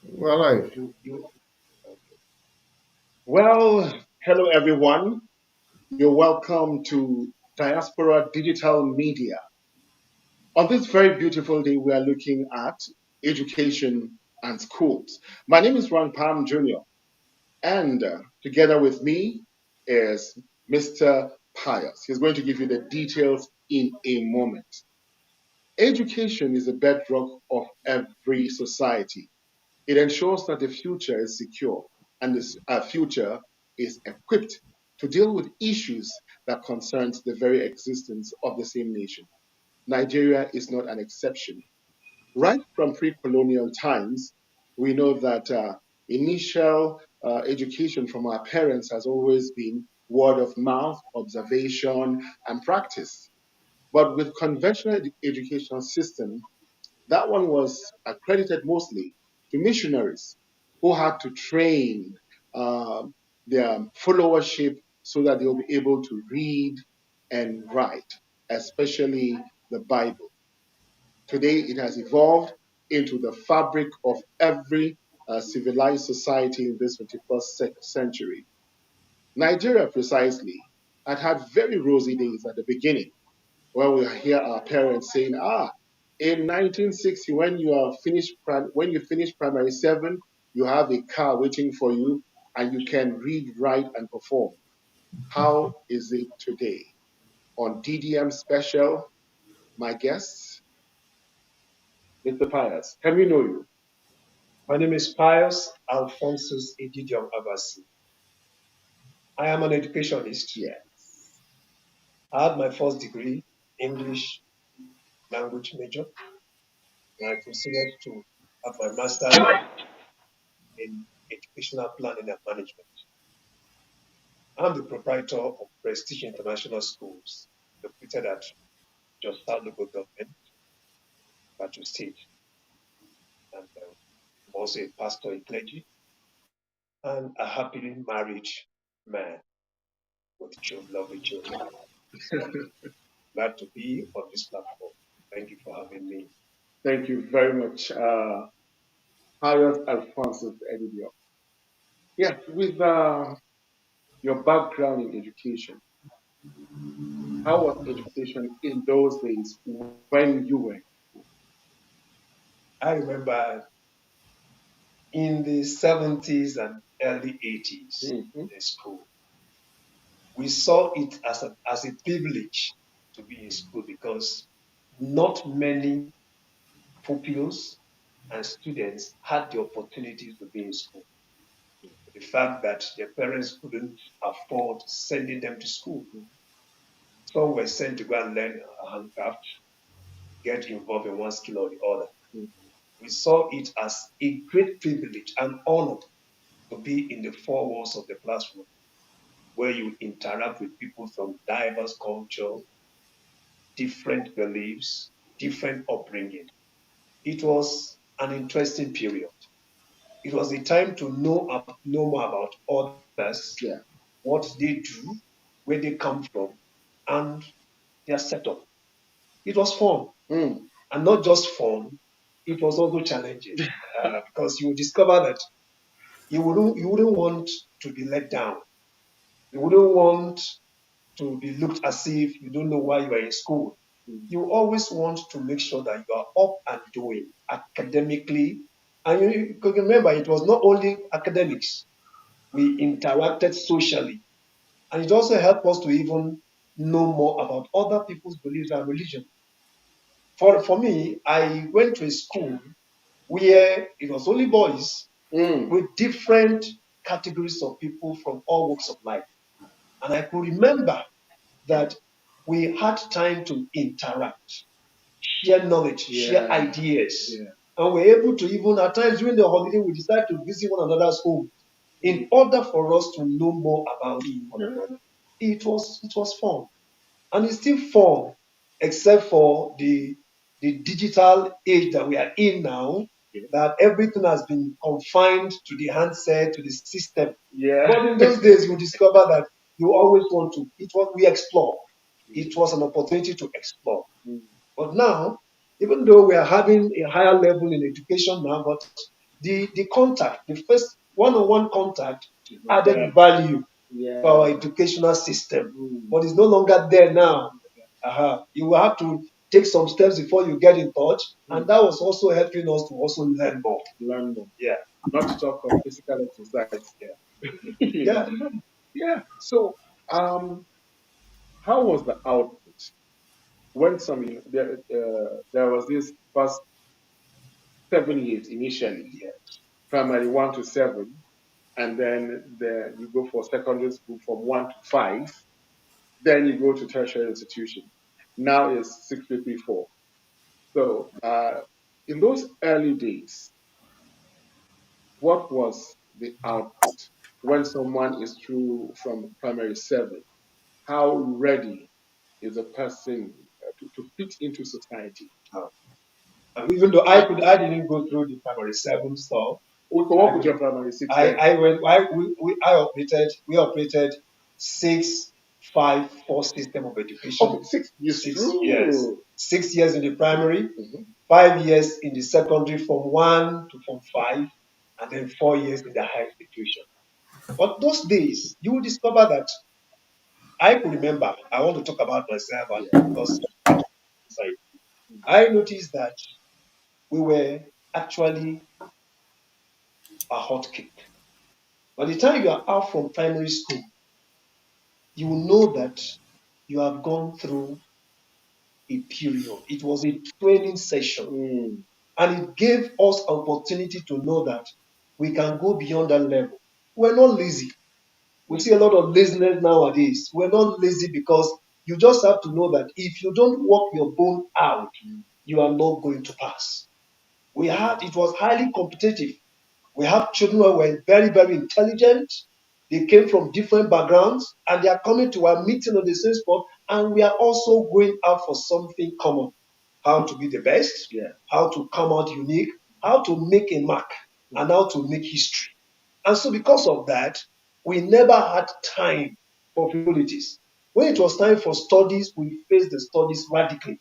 Well, I You Well, hello everyone. You're welcome to Diaspora Digital Media. On this very beautiful day, we are looking at education and schools. My name is Ron Palm Jr., and together with me is Mr. Pius. He's going to give you the details in a moment. Education is the bedrock of every society. It ensures that the future is secure and the future is equipped to deal with issues that concerns the very existence of the same nation. Nigeria is not an exception. Right from pre-colonial times, we know that initial education from our parents has always been word of mouth, observation, and practice. But with conventional educational system, that one was accredited mostly to missionaries who had to train um, their followership so that they'll be able to read and write, especially the Bible. Today, it has evolved into the fabric of every civilized society in this 21st century. Nigeria, precisely, had very rosy days at the beginning when we hear our parents saying, in 1960, when you finish primary seven, you have a car waiting for you and you can read, write, and perform. How is it today? On DDM Special, my guest, Mr. Pius. Can we know you? My name is Pius Alphonsus Egidion Abasi. I am an educationist. Yeah. I had my first degree, English language major, and I proceeded to have my master's in educational planning and management. I'm the proprietor of Prestige International Schools, located at Jos South Local Government, Plateau State, and I'm also a pastor in clergy and a happily married man with lovely children. So glad to be on this platform. Thank you for having me. Thank you very much, Pius Alphonsus Edidio. Yeah, with your background in education, how was education in those days when you were? I remember in the 70s and early 80s Mhm. in school, we saw it as a privilege to be in school because not many pupils and students had the opportunity to be in school. The fact that their parents couldn't afford sending them to school. Some were sent to go and learn a handcraft, get involved in one skill or the other. We saw it as a great privilege and honor to be in the four walls of the classroom where you interact with people from diverse culture, different beliefs, different upbringing. It was an interesting period. It was a time to know more about others, Yeah. what they do, where they come from, and their setup. It was fun, Mm. and not just fun. It was also challenging because you would discover that you wouldn't want to be let down. You wouldn't want to be looked as if you don't know why you are in school. Mm. You always want to make sure that you are up and doing academically. And you can remember, it was not only academics. We interacted socially. And it also helped us to even know more about other people's beliefs and religion. For me, I went to a school where it was only boys Mm. with different categories of people from all walks of life. And I could remember that we had time to interact, share knowledge, share Yeah. ideas. Yeah. And we're able to even, at times during the holiday, we decide to visit one another's home in Mm. order for us to know more about one another. Mm. It was fun. And it's still fun, except for the digital age that we are in now, that everything has been confined to the handset, to the system. Yeah. But in those days, you discover that you always want to. It was we explore. It was an opportunity to explore. Mm. But now, even though we are having a higher level in education now, but the contact, the first one-on-one contact added value for our educational system, but it's no longer there now. You will have to take some steps before you get in touch, and that was also helping us to also learn more. Learn more. Yeah, Not to talk of physical exercise. yeah. Yeah. So, how was the output when there was this first 7 years initially, primary 1 to 7, and then you go for secondary school from 1 to 5, then you go to tertiary institution. Now it's 6 to 3 4. So, in those early days, what was the output when someone is through from primary 7? How ready is a person to fit into society? Even though I didn't go through the primary 7 stuff. So what was your primary 6 then? We operated 6-5-4 system of education. Okay, 6 years. 6 years. 6 years in the primary, Mhm. 5 years in the secondary from 1 to 5, and then 4 years in the higher institution. But those days, you will discover that I could remember. I want to talk about myself because I noticed that we were actually a hot cake. By the time you are out from primary school, you will know that you have gone through a period. It was a training session, and it gave us opportunity to know that we can go beyond that level. We're not lazy. We see a lot of laziness nowadays. We're not lazy because you just have to know that if you don't work your bone out, you are not going to pass. It was highly competitive. We have children who were very, very intelligent. They came from different backgrounds and they are coming to our meeting on the same spot. And we are also going out for something common: how to be the best, how to come out unique, how to make a mark, and how to make history. And so, because of that, we never had time for frivolities. When it was time for studies, we faced the studies radically.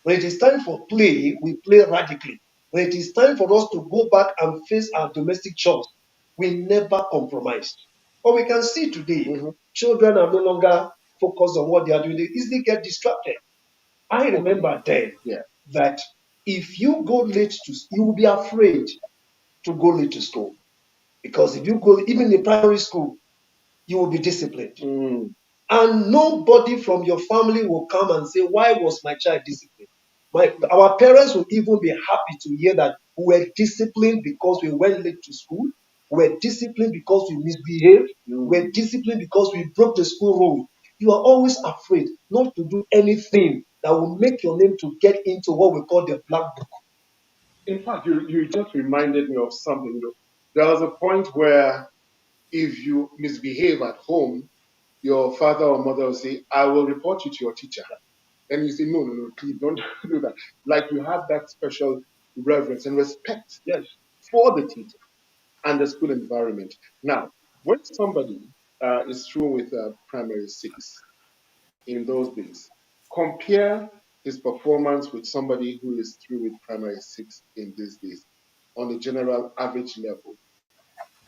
When it is time for play, we play radically. When it is time for us to go back and face our domestic chores, we never compromised. But we can see today, children are no longer focused on what they are doing. They easily get distracted. I remember then that if you go late to, you will be afraid to go late to school, because if you go even in primary school, you will be disciplined. And nobody from your family will come and say, "Why was my child disciplined?" Our parents will even be happy to hear that we were disciplined because we went late to school. We were disciplined because we misbehaved. We were disciplined because we broke the school rule. You are always afraid not to do anything that will make your name to get into what we call the black book. In fact, you just reminded me of something. There was a point where if you misbehave at home, your father or mother will say, "I will report you to your teacher." And you say, "No, no, no, please don't do that." Like you have that special reverence and respect for the teacher and the school environment. Now, when somebody is through with primary 6 in those days, compare his performance with somebody who is through with primary 6 in these days on a general average level.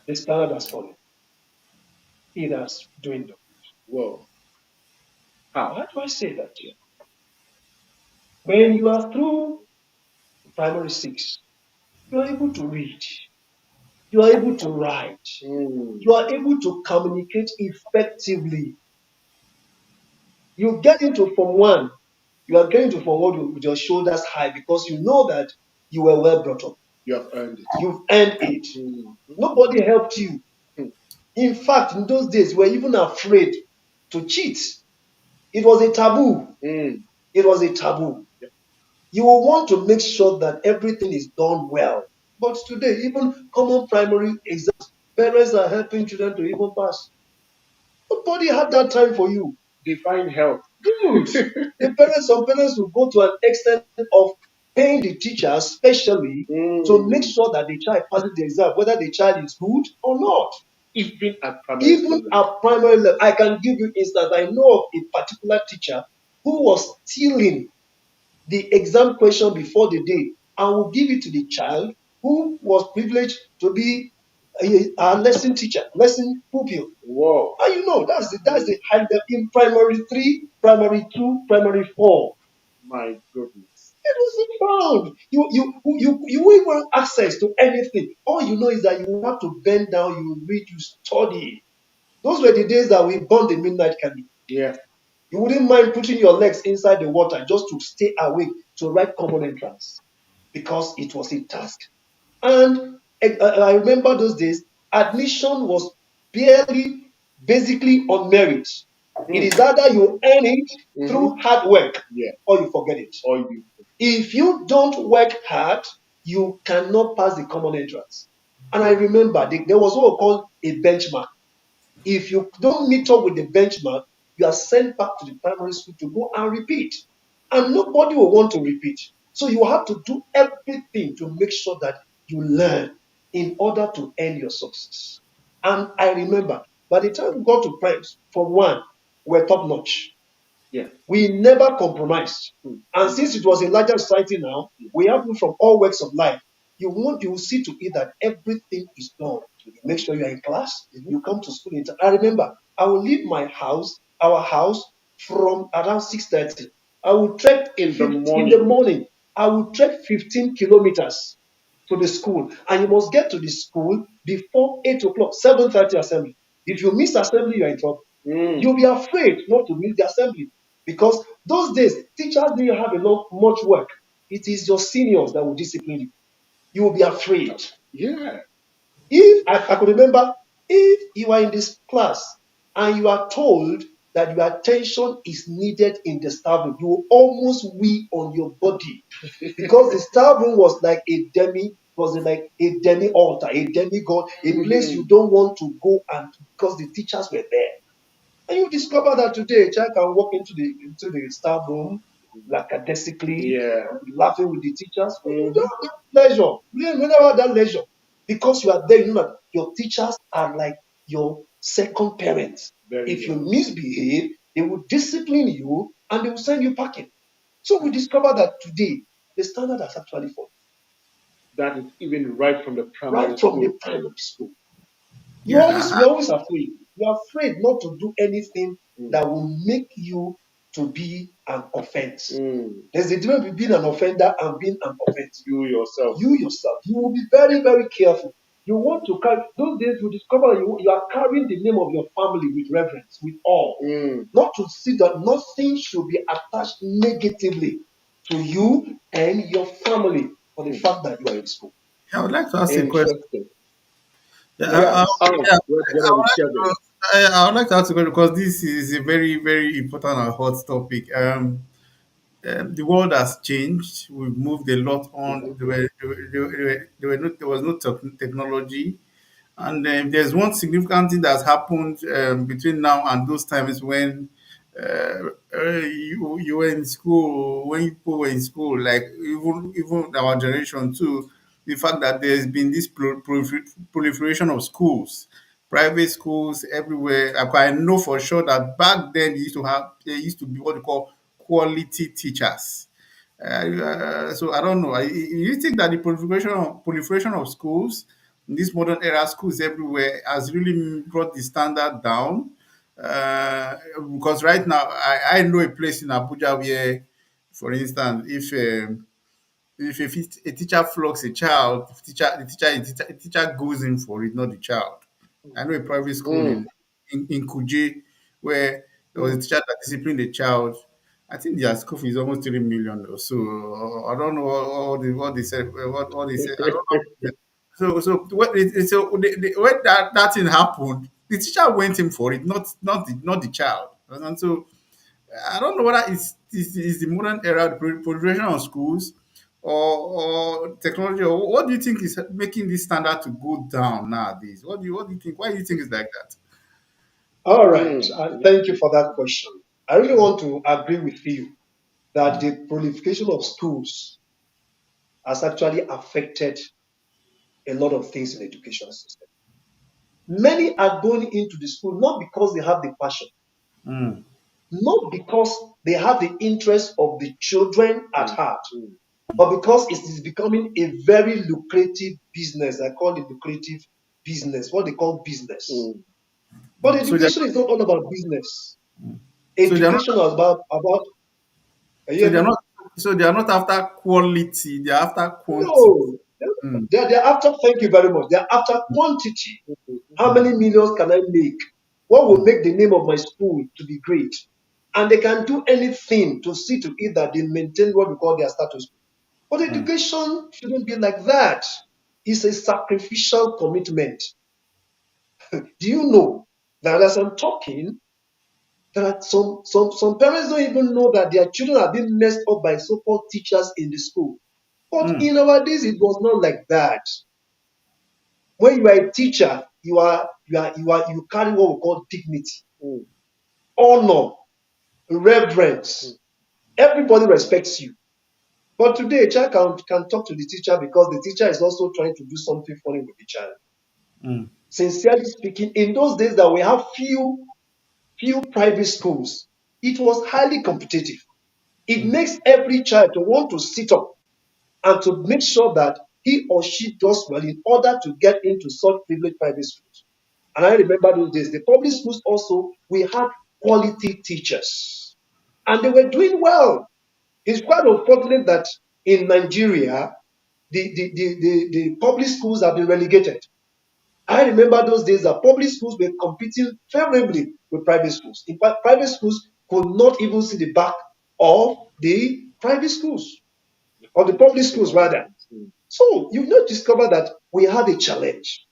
The standard has fallen. It has dwindled. Well, how? Why do I say that here? When you are through primary 6, you are able to read, you are able to write, you are able to communicate effectively. You get into Form 1, you are getting to Form 1 with your shoulders high because you know that you were well brought up. You have earned it. You've earned it. Nobody helped you. In fact, in those days, we were even afraid to cheat. It was a taboo. It was a taboo. You will want to make sure that everything is done well. But today, even common primary exams, parents are helping children to even pass. Nobody had that time for you. Define help. Good. Some parents will go to an extent of paying the teacher specially to make sure that the child passes the exam, whether the child is good or not. Even at primary level. I can give you instance. I know of a particular teacher who was stealing the exam question before the day and will give it to the child who was privileged to be a lesson teacher, lesson pupil. Whoa. And that's the high level in primary 3, primary 2, primary 4. My goodness. It wasn't found. You won't want access to anything. All you know is that you have to bend down, you read, you study. Those were the days that we burned the midnight candle. Yeah. You wouldn't mind putting your legs inside the water just to stay awake to write common entrance because it was a task. And I remember those days, admission was barely, basically on merit. It is either you earn it through hard work, Yeah. or you forget it. Or you. If you don't work hard, you cannot pass the common entrance. And I remember there was what we call a benchmark. If you don't meet up with the benchmark, you are sent back to the primary school to go and repeat. And nobody will want to repeat. So you have to do everything to make sure that you learn in order to earn your success. And I remember by the time we got to primes, from one, we're top notch. Yeah. We never compromised. And since it was a larger society now, we have people from all walks of life. You will see to it that everything is done. You make sure you are in class, you come to school. I remember I will leave our house, from around 6:30. I will trek In the morning. I will trek 15 kilometers to the school. And you must get to the school before 8 o'clock, 7:30 assembly. If you miss assembly, you are in trouble. You'll be afraid not to miss the assembly. Because those days, teachers didn't have much work. It is your seniors that will discipline you. You will be afraid. Yeah. If I could remember, if you are in this class and you are told that your attention is needed in the staff room, you will almost wee on your body because the staff room was like a demi altar, a demigod, a place you don't want to go, and because the teachers were there. And you discover that today a child can walk into the staff room lackadaisically, laughing with the teachers. You don't have that leisure. You never have that leisure. Because you are there, you know that your teachers are like your second parents. If you misbehave, they will discipline you and they will send you packing. So we discover that today the standard has actually fallen. That is even right from the primary school. We're always afraid. You're afraid not to do anything that will make you to be an offense. There's a difference between being an offender and being an offense. You yourself. You will be very, very careful. You want to carry those days. You discover you are carrying the name of your family with reverence, with awe. Not to see that nothing should be attached negatively to you and your family for the fact that you are in school. I would like to ask a question. I would like to ask a question because this is a very, very important and hot topic. The world has changed. We've moved a lot on. There was no technology. And there's one significant thing that's happened between now and those times when you were in school, when people were in school, like even our generation too. The fact that there's been this proliferation of schools, private schools everywhere. I know for sure that back then there used to be what they call quality teachers. So I don't know. You think that the proliferation of schools in this modern era, schools everywhere, has really brought the standard down? Because right now, I know a place in Abuja where, for instance, if a teacher flogs a child, the teacher goes in for it, not the child. I know a private school in Kuje where there was a teacher that disciplined a child. I think their school fee is almost 3 million or so. I don't know what they said. What they said. I don't know. When that thing happened, the teacher went in for it, not the child. And so I don't know whether it's the modern era, the proliferation of schools, or technology, or what do you think is making this standard to go down nowadays? What do you think? Why do you think it's like that? All right. Thank you for that question. I really want to agree with you that the proliferation of schools has actually affected a lot of things in the education system. Many are going into the school not because they have the passion, not because they have the interest of the children at heart, But because it is becoming a very lucrative business, I call it lucrative business, what they call business. But So they're education is not all about business. so they're not Education is about, are you so hear they're me? not so they are not after quality, they're after quantity. No. Mm, They're after, thank you very much. They're after quantity. How many millions can I make? What will mm, make the name of my school to be great? And they can do anything to see to it that they maintain what we call their status. But mm, education shouldn't be like that. It's a sacrificial commitment. Do you know that as I'm talking, that some parents don't even know that their children are being messed up by so-called teachers in the school. But mm, in our days, it was not like that. When you are a teacher, you carry what we call dignity, honor, reverence. Everybody respects you. But today, a child can talk to the teacher because the teacher is also trying to do something funny with the child. mm, Sincerely speaking, in those days that we have few private schools, it was highly competitive. It mm, makes every child to want to sit up and to make sure that he or she does well in order to get into such privileged private schools. And I remember those days. The public schools also, we had quality teachers. And they were doing well. It's quite unfortunate that in Nigeria, the public schools have been relegated. I remember those days that public schools were competing favorably with private schools. In fact, private schools could not even see the back of the private schools, or the public schools rather. So you now discover that we have a challenge.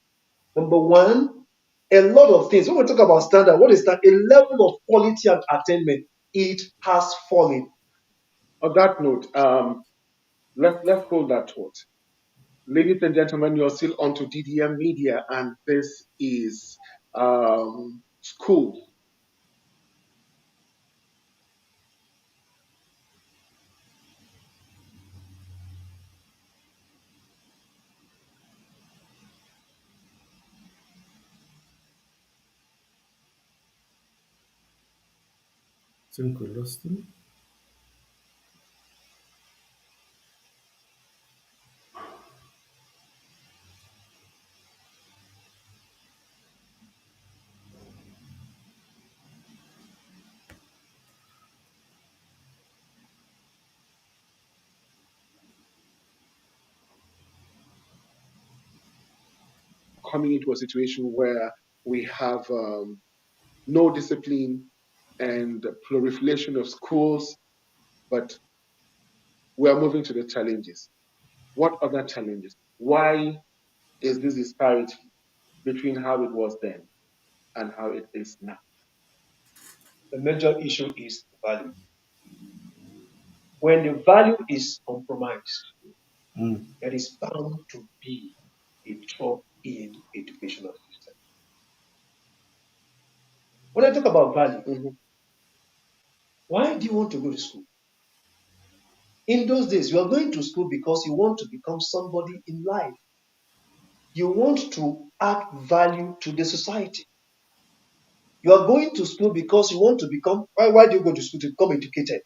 Number one, a lot of things. When we talk about standard, what is that? A level of quality and attainment. It has fallen. On that note, let's hold that thought. Ladies and gentlemen, you're still on to DDM Media, and this is School. think we lost him. Coming into a situation where we have no discipline and proliferation of schools, but we are moving to the challenges. What other challenges? Why is this disparity between how it was then and how it is now? The major issue is value. When the value is compromised, Mm, there is bound to be a drop in educational system. When I talk about value, Mhm. why do you want to go to school? In those days, you are going to school because you want to become somebody in life. You want to add value to the society. You are going to school because you want to become, why do you go to school? To become educated.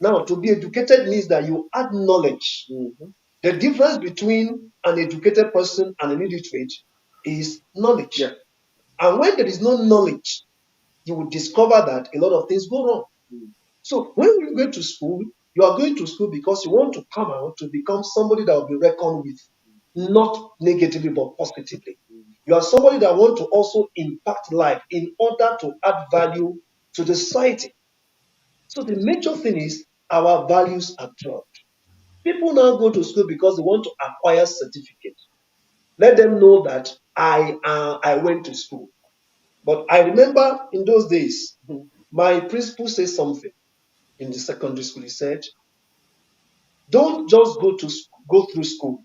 Now, to be educated means that you add knowledge. Mhm. The difference between an educated person and an illiterate is knowledge. Yeah. And when there is no knowledge, you will discover that a lot of things go wrong. Mm. So when you go to school, you are going to school because you want to come out to become somebody that will be reckoned with, not negatively but positively. You are somebody that want to also impact life in order to add value to the society. So the major thing is our values are dropped. People now go to school because they want to acquire certificates. Let them know that I went to school. But I remember in those days, my principal said something in the secondary school. He said, "Don't just go through school.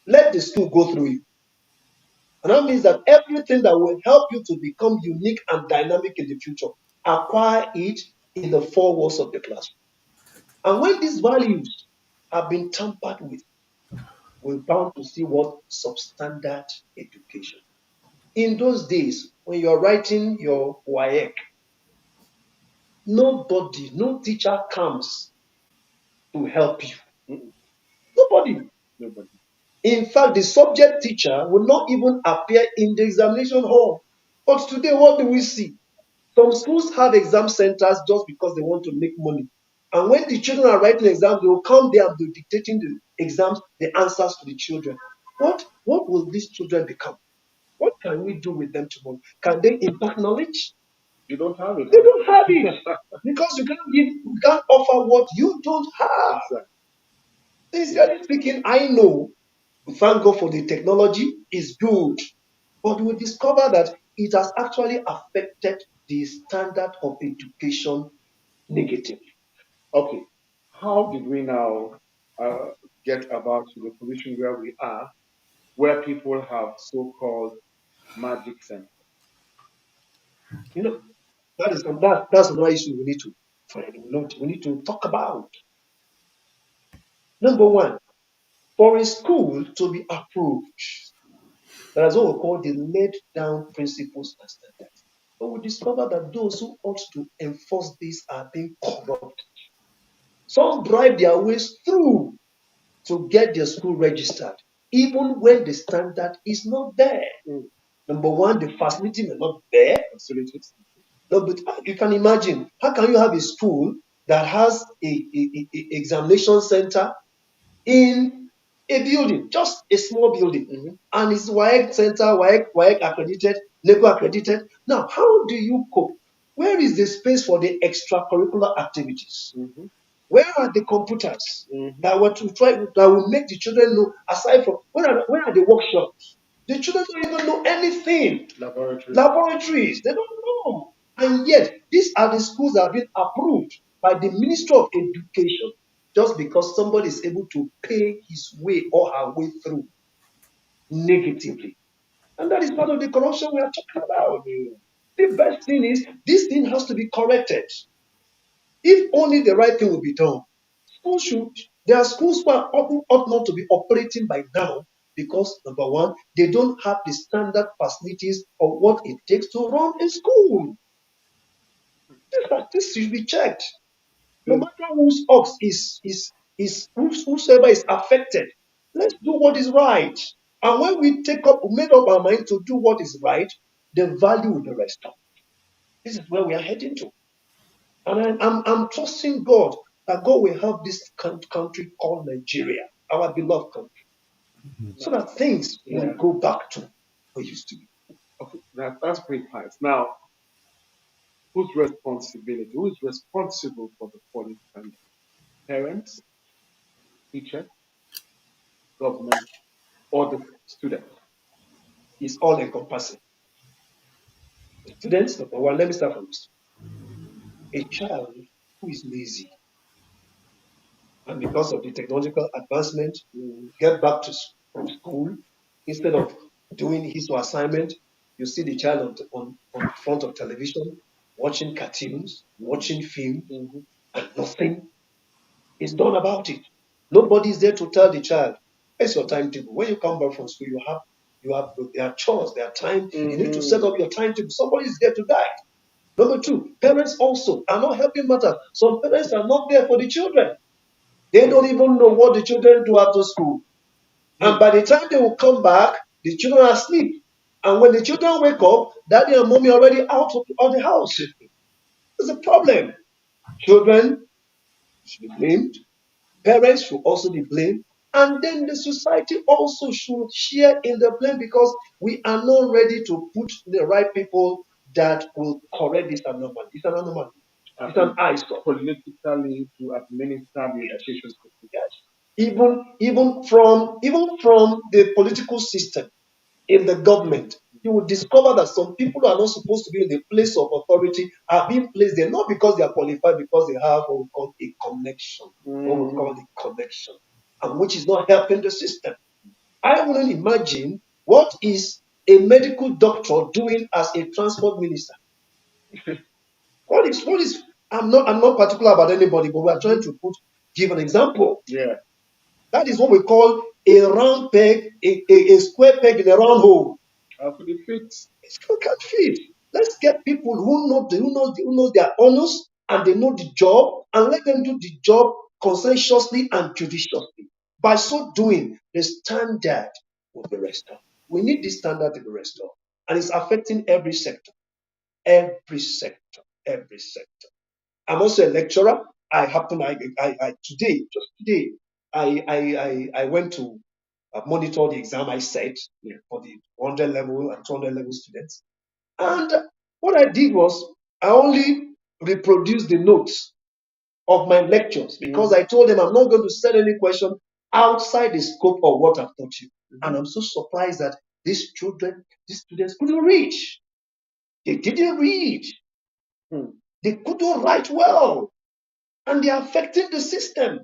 Let the school go through you." And that means that everything that will help you to become unique and dynamic in the future, acquire it in the four walls of the classroom. And when these values have been tampered with, we're bound to see what substandard education. In those days, when you're writing your WAEC, nobody, no teacher comes to help you. Nobody. Nobody. In fact, the subject teacher will not even appear in the examination hall. But today, what do we see? Some schools have exam centers just because they want to make money. And when the children are writing exams, they will come there and be dictating the exams, the answers to the children. What will these children become? What can we do with them tomorrow? Can they impart knowledge? You don't have it. They don't have it. Because you can't offer what you don't have. Exactly. Sincerely speaking, I know, thank God for the technology, is good. But we discover that it has actually affected the standard of education negatively. Okay. How did we now get about to the position where we are, where people have so-called magic sense? You know, that's another issue we need to we need to talk about. Number one, for a school to be approved, there is what we call the laid down principles and standards. But we discover that those who ought to enforce this are being corrupt. Some bribe their ways through to get their school registered, even when the standard is not there. Mm. Number one, the facility may not be there. Facilities. No, but you can imagine, how can you have a school that has a examination center in a building, just a small building, and it's WAEC center, WAEC accredited, NECO accredited. Now, how do you cope? Where is the space for the extracurricular activities? Mm-hmm. Where are the computers Mm-hmm. that will make the children know? Aside from where are the workshops? The children don't even know anything. Laboratories, they don't know. And yet, these are the schools that have been approved by the Ministry of Education just because somebody is able to pay his way or her way through negatively. And that is part of the corruption we are talking about. The best thing is this thing has to be corrected. If only the right thing will be done. Schools should, there are schools who ought not to be operating by now because, number one, they don't have the standard facilities of what it takes to run a school. This should be checked. No matter whose ox is whosoever is affected, let's do what is right. And when we made up our mind to do what is right, the value will be restored. This is where we are heading to. And I'm trusting God that God will help this country called Nigeria, our beloved country, so that things will go back to what used to be. Okay, that's great points. Now, whose responsibility? Who is responsible for the falling standard? Parents, teachers, government, or the students? It's all encompassing. The students, number one, let me start from this. A child who is lazy, and because of the technological advancement, you get back from school, instead of doing his or assignment, you see the child on front of television, watching cartoons, watching film, and nothing is done about it. Nobody is there to tell the child, it's your timetable. When you come back from school, there are chores, there are time. You need to set up your timetable. Somebody is there to guide. Number two, parents also are not helping matters. Some parents are not there for the children. They don't even know what the children do after school. And by the time they will come back, the children are asleep. And when the children wake up, daddy and mommy are already out of the house. It's a problem. Children should be blamed. Parents should also be blamed. And then the society also should share in the blame because we are not ready to put the right people that will correct this anomaly. It's an anomaly. It's an eyesore. Politically to administer the education system. Yes. Even from the political system in the government, you will discover that some people who are not supposed to be in the place of authority are being placed there not because they are qualified, because they have what we call a connection, and which is not helping the system. I wouldn't imagine what is a medical doctor doing as a transport minister. What is I'm not particular about anybody, but we are trying to give an example. Yeah. That is what we call a round peg, a square peg in a round hole. How could it fit? It can't fit. Let's get people who know their honors and they know the job, and let them do the job conscientiously and judiciously. By so doing, the standard will be restored. We need this standard to be restored. And it's affecting every sector, every sector, every sector. I'm also a lecturer. Today, just today, I went to monitor the exam I set for the 100 level and 200 level students. And what I did was I only reproduced the notes of my lectures because I told them I'm not going to send any question outside the scope of what I've taught you. And I'm so surprised that these children, these students couldn't read. They didn't read. They couldn't write well. And they are affecting the system.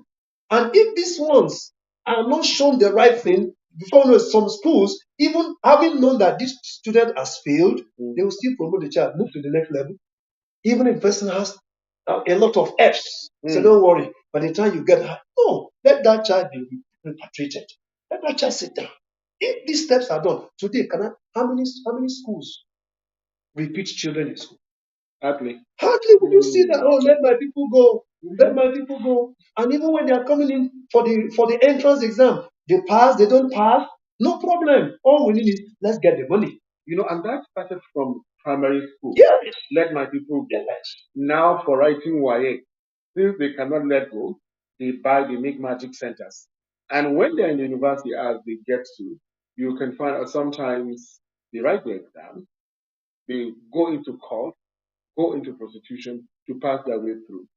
And if these ones are not shown the right thing, before some schools, even having known that this student has failed, they will still promote the child, move to the next level. Even if the person has a lot of F's, so don't worry. By the time you get her, no, let that child be repatriated. Let that child sit down. If these steps are done today, how many schools repeat children in school? Hardly will you see that. Oh, let my people go. Let my people go. And even when they are coming in for the entrance exam, they pass, they don't pass, no problem. All we need is let's get the money. And that started from primary school. Yes. Let my people go. Yes. Now for writing YA, since they cannot let go, they make magic centers. And when they're in the university, as they get to, you can find out sometimes they write the exam, they go into court, go into prostitution to pass their way through.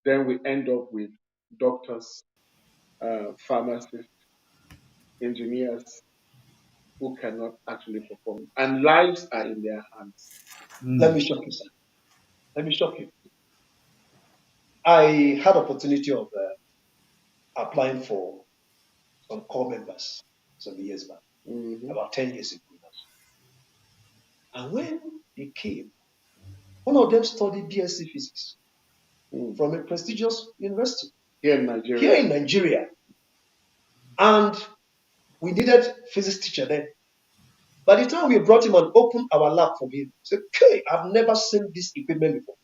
Then we end up with doctors, pharmacists, engineers who cannot actually perform. And lives are in their hands. Let me shock you, sir. Let me shock you. I had opportunity of applying for some corps members some years back, about 10 years ago. And when they came, one of them studied BSc physics from a prestigious university Here in Nigeria. And we needed physics teacher then. By the time we brought him and opened our lab for him, he said, okay, I've never seen this equipment before.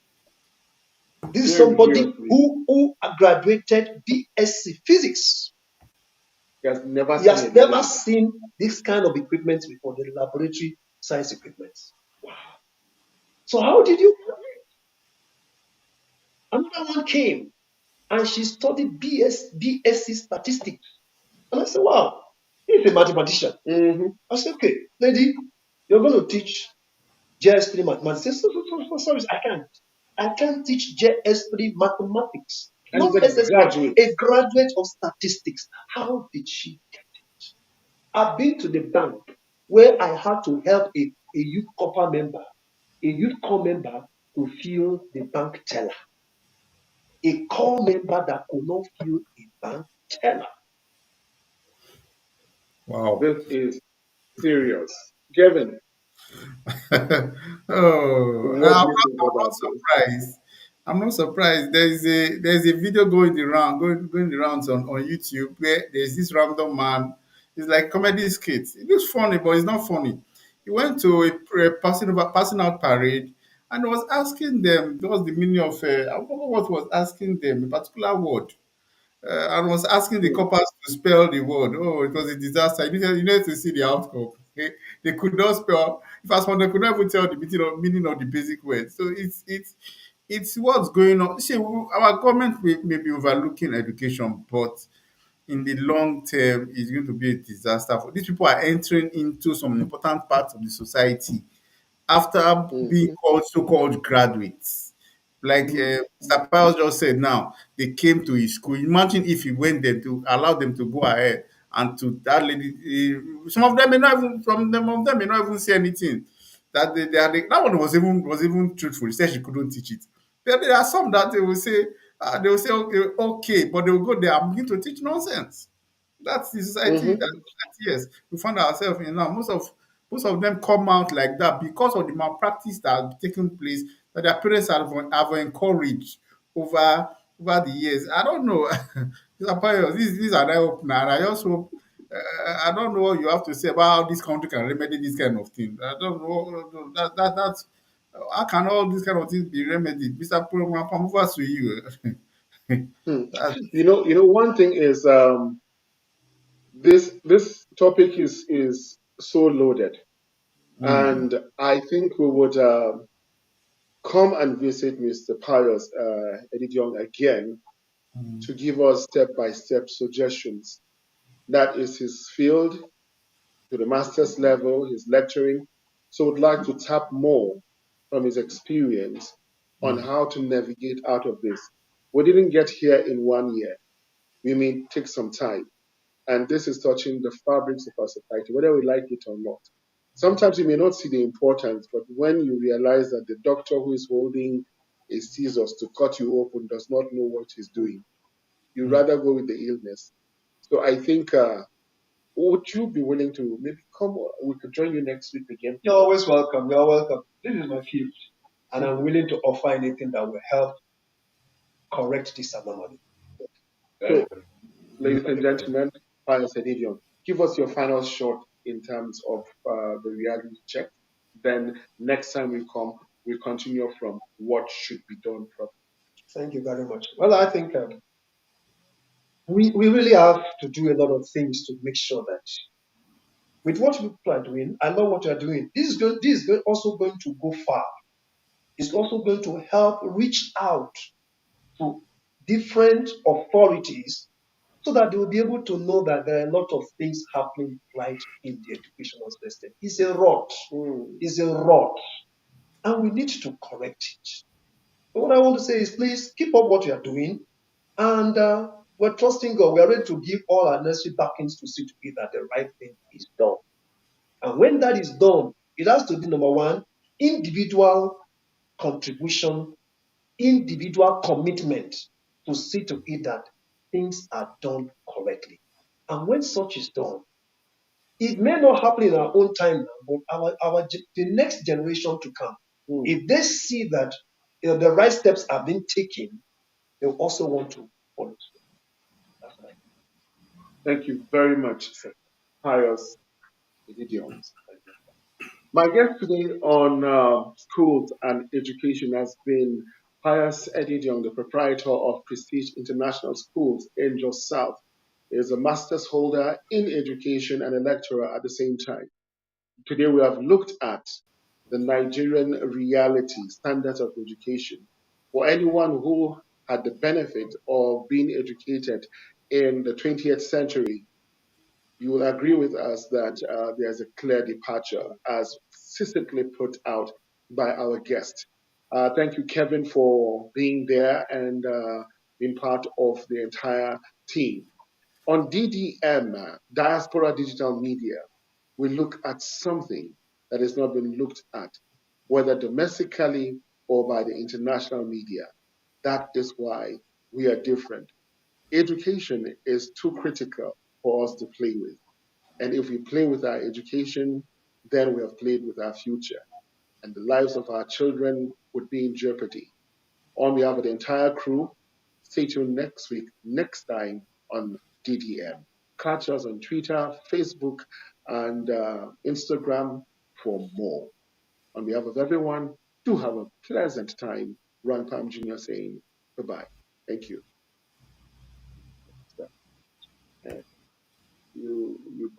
This is somebody who graduated BSc physics. He has never seen this kind of equipment before, the laboratory science equipment. Wow. So how did you? Another one came and she studied BSc statistics. And I said, wow, he's a mathematician. I said, okay, lady, you're going to teach JS3 mathematics. I said, sorry, I can't teach JS3 mathematics. And not necessarily a graduate of statistics. How did she get it? I've been to the bank where I had to help a youth corps member to fill the bank teller. A corps member that could not fill a bank teller. Wow. This is serious. Kevin. I'm not surprised. I'm not surprised. There's a video going the rounds on YouTube where there's this random man. It's like comedy skits. It looks funny, but it's not funny. He went to a passing out parade and was asking them. What was the meaning of? I forgot what was asking them. A particular word. And was asking the coppers to spell the word. Oh, it was a disaster. You need to see the outcome. Okay? They could not spell. If as one, they could not even tell the meaning of the basic word. So it's what's going on. See, our government may be overlooking education, but in the long term, it's going to be a disaster. For these people are entering into some important parts of the society after being called so-called graduates. Like Mr. Pius just said now, they came to his school. Imagine if he went there to allow them to go ahead and to that lady. Some of them may not even may not even say anything. That one was even truthful. He said she couldn't teach it. But there are some that they will say okay, but they will go there and begin to teach nonsense. That's the society yes, we find ourselves in now. Most of them come out like that because of the malpractice that has taken place that their parents have encouraged over the years. I don't know. Mr. Pius, these are eye opener, and I just hope. I don't know what you have to say about how this country can remedy this kind of thing. I don't know that's how can all these kind of things be remedied, Mr. Program? Over to you. One thing is This topic is so loaded, Mm, and I think we would come and visit Mr. Pius Edidiong again mm, to give us step-by-step suggestions. That is his field to the master's level, his lecturing. So would like to tap more from his experience on mm, how to navigate out of this. We didn't get here in 1 year. We may take some time. And this is touching the fabrics of our society, whether we like it or not. Sometimes you may not see the importance, but when you realize that the doctor who is holding a scissors to cut you open does not know what he's doing, you mm. rather go with the illness. So I think, would you be willing to maybe come? We could join you next week again. You're always welcome. You're welcome. This is my field, and I'm willing to offer anything that will help correct this anomaly. Very, So, ladies and gentlemen, Pius Edidion, give us your final shot in terms of the reality check. Then next time we come, we continue from what should be done properly. Thank you very much. Well, I think we really have to do a lot of things to make sure that with what people are doing, I love what you are doing. Also going to go far. It's also going to help reach out to different authorities so that they will be able to know that there are a lot of things happening right in the educational system. It's a rot. Mm. It's a rot. And we need to correct it. But what I want to say is please keep up what you are doing. And we're trusting God. We're ready to give all our necessary backings to see to it that the right thing is done. And when that is done, it has to be number one, individual contribution, individual commitment to see to it that things are done correctly. And when such is done, it may not happen in our own time now, but the next generation to come, Mm. if they see that the right steps are being taken, they'll also want to follow. That's right. Thank you very much, Pius Edidion. My guest today on schools and education has been Pius Edidion, the proprietor of Prestige International Schools in Jos South. He is a master's holder in education and a lecturer at the same time. Today we have looked at the Nigerian reality, standards of education. For anyone who had the benefit of being educated in the 20th century, you will agree with us that there's a clear departure, as succinctly put out by our guest. Thank you, Kevin, for being there and being part of the entire team. On DDM, Diaspora Digital Media, we look at something that has not been looked at, whether domestically or by the international media. That is why we are different. Education is too critical for us to play with. And if we play with our education, then we have played with our future, and the lives of our children would be in jeopardy. On behalf of the entire crew, stay tuned next week, next time on DDM. Catch us on Twitter, Facebook, and Instagram for more. On behalf of everyone, do have a pleasant time. Ron Palm Jr. saying goodbye. Thank you. You